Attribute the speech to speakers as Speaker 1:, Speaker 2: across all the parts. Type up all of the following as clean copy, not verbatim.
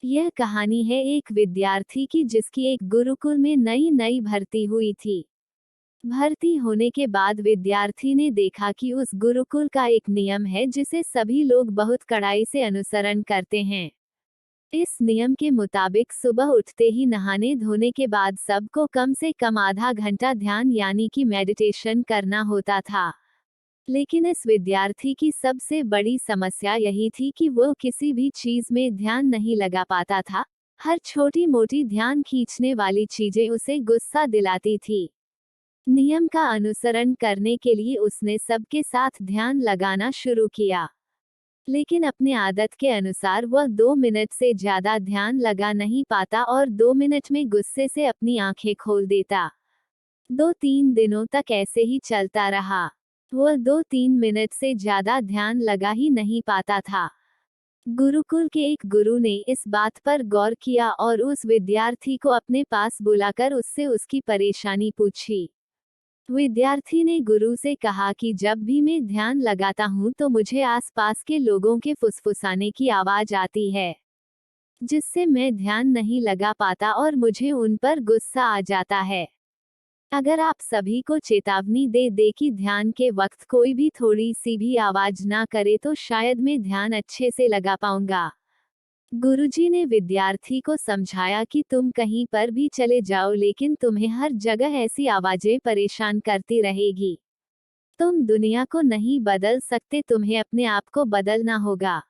Speaker 1: यह कहानी है एक विद्यार्थी की जिसकी एक गुरुकुल में नई नई भर्ती हुई थी। भर्ती होने के बाद विद्यार्थी ने देखा कि उस गुरुकुल का एक नियम है जिसे सभी लोग बहुत कड़ाई से अनुसरण करते हैं। इस नियम के मुताबिक सुबह उठते ही नहाने धोने के बाद सबको कम से कम आधा घंटा ध्यान यानी कि मेडिटेशन करना होता था। लेकिन इस विद्यार्थी की सबसे बड़ी समस्या यही थी कि वो किसी भी चीज में ध्यान नहीं लगा पाता था। हर छोटी मोटी ध्यान खींचने वाली चीजें उसे गुस्सा दिलाती थी। नियम का अनुसरण करने के लिए उसने सबके साथ ध्यान लगाना शुरू किया, लेकिन अपने आदत के अनुसार वह 2 मिनट से ज्यादा ध्यान लगा नहीं पाता और 2 मिनट में गुस्से से अपनी आंखें खोल देता। 2-3 दिनों तक ऐसे ही चलता रहा। वह 2-3 मिनट से ज्यादा ध्यान लगा ही नहीं पाता था। गुरुकुल के एक गुरु ने इस बात पर गौर किया और उस विद्यार्थी को अपने पास बुलाकर उससे उसकी परेशानी पूछी। विद्यार्थी ने गुरु से कहा कि जब भी मैं ध्यान लगाता हूँ तो मुझे आसपास के लोगों के फुसफुसाने की आवाज आती है, जिससे मैं ध्यान नहीं लगा पाता और मुझे उन पर गुस्सा आ जाता है। अगर आप सभी को चेतावनी दे दे कि ध्यान के वक्त कोई भी थोड़ी सी भी आवाज ना करे तो शायद मैं ध्यान अच्छे से लगा पाऊंगा। गुरुजी ने विद्यार्थी को समझाया कि तुम कहीं पर भी चले जाओ लेकिन तुम्हें हर जगह ऐसी आवाजें परेशान करती रहेगी। तुम दुनिया को नहीं बदल सकते, तुम्हें अपने आप को बदलना होगा।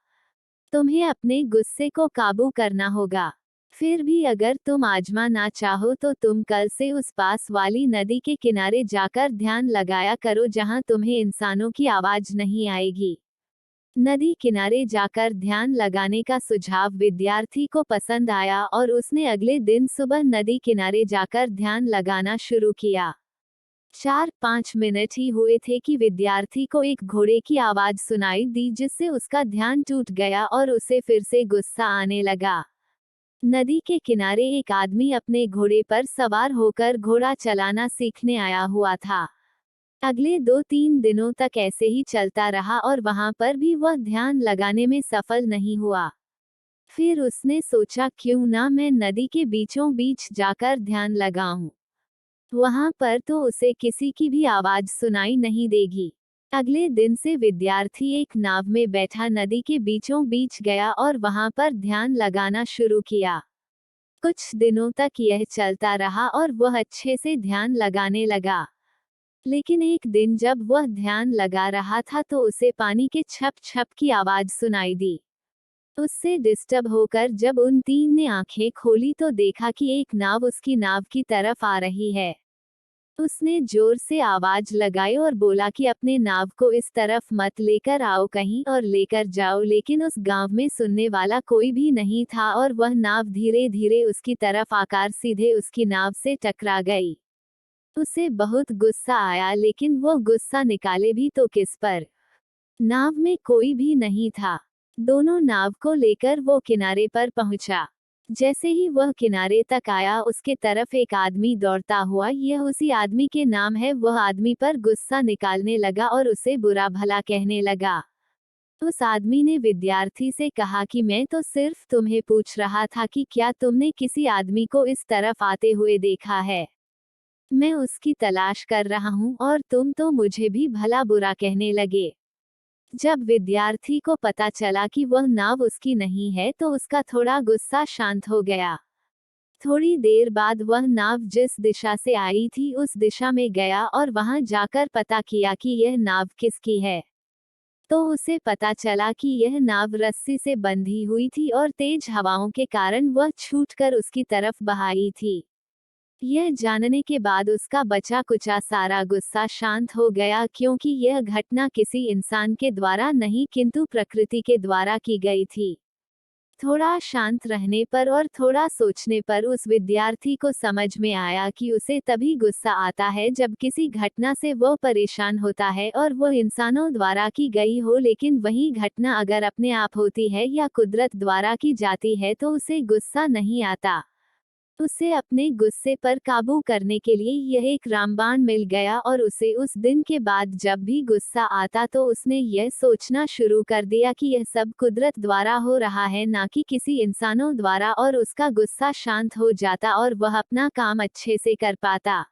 Speaker 1: तुम्हें अपने गुस्से को काबू करना होगा। फिर भी अगर तुम आजमा ना चाहो तो तुम कल से उस पास वाली नदी के किनारे जाकर ध्यान लगाया करो जहां तुम्हें इंसानों की आवाज नहीं आएगी। नदी किनारे जाकर ध्यान लगाने का सुझाव विद्यार्थी को पसंद आया और उसने अगले दिन सुबह नदी किनारे जाकर ध्यान लगाना शुरू किया। 4-5 मिनट ही हुए थे कि विद्यार्थी को एक घोड़े की आवाज सुनाई दी जिससे उसका ध्यान टूट गया और उसे फिर से गुस्सा आने लगा। नदी के किनारे एक आदमी अपने घोड़े पर सवार होकर घोड़ा चलाना सीखने आया हुआ था। अगले 2-3 दिनों तक ऐसे ही चलता रहा और वहां पर भी वह ध्यान लगाने में सफल नहीं हुआ। फिर उसने सोचा क्यों ना मैं नदी के बीचों बीच जाकर ध्यान लगाऊं। वहां पर तो उसे किसी की भी आवाज सुनाई नहीं देगी। अगले दिन से विद्यार्थी एक नाव में बैठा नदी के बीचों बीच गया और वहां पर ध्यान लगाना शुरू किया। कुछ दिनों तक यह चलता रहा और वह अच्छे से ध्यान लगाने लगा। लेकिन एक दिन जब वह ध्यान लगा रहा था तो उसे पानी के छप छप की आवाज सुनाई दी। उससे डिस्टर्ब होकर जब उन तीन ने आंखें खोली तो देखा कि एक नाव उसकी नाव की तरफ आ रही है। उसने जोर से आवाज लगाई और बोला कि अपने नाव को इस तरफ मत लेकर आओ, कहीं और लेकर जाओ, लेकिन उस गांव में सुनने वाला कोई भी नहीं था और वह नाव धीरे धीरे उसकी तरफ आकर सीधे उसकी नाव से टकरा गई। उसे बहुत गुस्सा आया, लेकिन वो गुस्सा निकाले भी तो किस पर। नाव में कोई भी नहीं था। दोनों नाव को लेकर वो किनारे पर पहुंचा। जैसे ही वह किनारे तक आया उसके तरफ एक आदमी दौड़ता हुआ, यह उसी आदमी के नाम है, वह आदमी पर गुस्सा निकालने लगा और उसे बुरा भला कहने लगा। उस आदमी ने विद्यार्थी से कहा कि मैं तो सिर्फ तुम्हें पूछ रहा था कि क्या तुमने किसी आदमी को इस तरफ आते हुए देखा है। मैं उसकी तलाश कर रहा हूँ और तुम तो मुझे भी भला बुरा कहने लगे। जब विद्यार्थी को पता चला कि वह नाव उसकी नहीं है तो उसका थोड़ा गुस्सा शांत हो गया। थोड़ी देर बाद वह नाव जिस दिशा से आई थी उस दिशा में गया और वहां जाकर पता किया कि यह नाव किसकी है। तो उसे पता चला कि यह नाव रस्सी से बंधी हुई थी और तेज हवाओं के कारण वह छूटकर उसकी तरफ बहाई थी। यह जानने के बाद उसका बचा कुचा सारा गुस्सा शांत हो गया, क्योंकि यह घटना किसी इंसान के द्वारा नहीं किंतु प्रकृति के द्वारा की गई थी। थोड़ा शांत रहने पर और थोड़ा सोचने पर उस विद्यार्थी को समझ में आया कि उसे तभी गुस्सा आता है जब किसी घटना से वो परेशान होता है और वो इंसानों द्वारा की गई हो, लेकिन वही घटना अगर अपने आप होती है या कुदरत द्वारा की जाती है तो उसे गुस्सा नहीं आता। उसे अपने गुस्से पर काबू करने के लिए यह एक रामबाण मिल गया और उसे उस दिन के बाद जब भी गुस्सा आता तो उसने यह सोचना शुरू कर दिया कि यह सब कुदरत द्वारा हो रहा है, ना कि किसी इंसानों द्वारा, और उसका गुस्सा शांत हो जाता और वह अपना काम अच्छे से कर पाता।